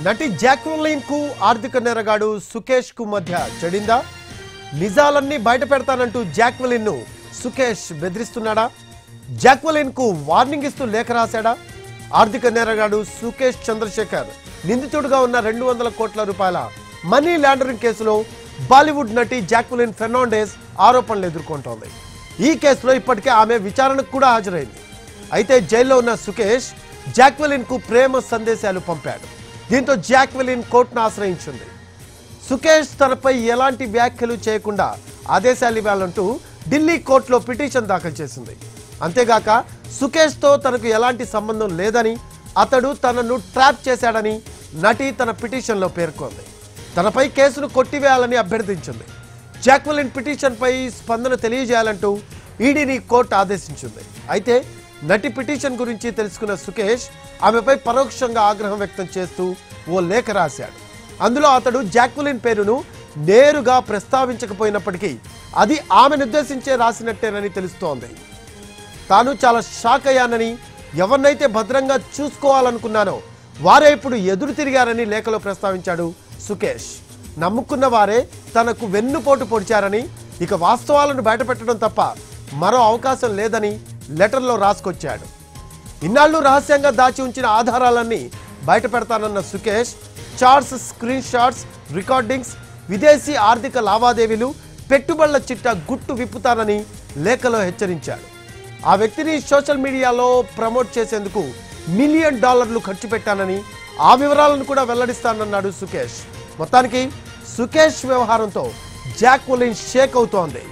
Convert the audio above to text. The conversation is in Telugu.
నటి జాక్వెలిన్ కు ఆర్థిక నేరగాడు సుకేష్ కు మధ్య చెడిందా? నిజాలన్నీ బయట పెడతానంటూ జాక్వెలిన్ ను సుకేష్ బెదిరిస్తున్నాడా? జాక్వెలిన్ కు వార్నింగ్ ఇస్తూ లేఖ రాశాడా? ఆర్థిక నేరగాడు సుకేష్ చంద్రశేఖర్ నిందితుడిగా ఉన్న 200 కోట్ల రూపాయల మనీ లాండరింగ్ కేసులో బాలీవుడ్ నటి జాక్వెలిన్ ఫెర్నాండెస్ ఆరోపణలు ఎదుర్కొంటోంది. ఈ కేసులో ఇప్పటికే ఆమె విచారణకు కూడా హాజరైంది. అయితే జైల్లో ఉన్న సుకేష్ జాక్వెలిన్ కు ప్రేమ సందేశాలు పంపాడు. దీంతో జాక్వెలిన్ కోర్టును ఆశ్రయించింది. సుకేష్ తనపై ఎలాంటి వ్యాఖ్యలు చేయకుండా ఆదేశాలు ఇవ్వాలంటూ ఢిల్లీ కోర్టులో పిటిషన్ దాఖలు చేసింది. అంతేగాక సుకేష్ తో తనకు ఎలాంటి సంబంధం లేదని, అతడు తనను ట్రాప్ చేశాడని నటి తన పిటిషన్లో పేర్కొంది. తనపై కేసును కొట్టివేయాలని అభ్యర్థించింది. జాక్వెలిన్ పిటిషన్పై స్పందన తెలియజేయాలంటూ ఈడీని కోర్టు ఆదేశించింది. అయితే నటి పిటిషన్ గురించి తెలుసుకున్న సుకేష్ ఆమెపై పరోక్షంగా ఆగ్రహం వ్యక్తం చేస్తూ ఓ లేఖ రాశాడు. అందులో అతడు జాక్వెలిన్ పేరును నేరుగా ప్రస్తావించకపోయినప్పటికీ అది ఆమెను ఉద్దేశించే రాసినట్టేనని తెలుస్తోంది. తాను చాలా షాక్ అయ్యానని, ఎవరినైతే భద్రంగా చూసుకోవాలనుకున్నానో వారే ఇప్పుడు ఎదురు తిరిగారని లేఖలో ప్రస్తావించాడు సుకేష్. నమ్ముకున్న వారే తనకు వెన్నుపోటు పొడిచారని, ఇక వాస్తవాలను బయటపెట్టడం తప్ప మరో అవకాశం లేదని లెటర్లో రాసుకొచ్చాడు. ఇన్నాళ్ళు రహస్యంగా దాచి ఉంచిన ఆధారాలన్నీ బయట పెడతానన్న Sukesh charts, screenshots, recordings, విదేశీ ఆర్థిక లావాదేవీలు, పెట్టుబడుల చిట్టా గుట్టు విప్పుతానని లేఖలో హెచ్చరించాడు. ఆ వ్యక్తిని సోషల్ మీడియాలో ప్రమోట్ చేసేందుకు $1 మిలియన్ ఖర్చు పెట్టానని, ఆ వివరాలను కూడా వెల్లడిస్తానన్నాడు సుకేష్. మొత్తానికి సుకేష్ వ్యవహారంతో జాక్వెలిన్ షేక్ అవుతోంది.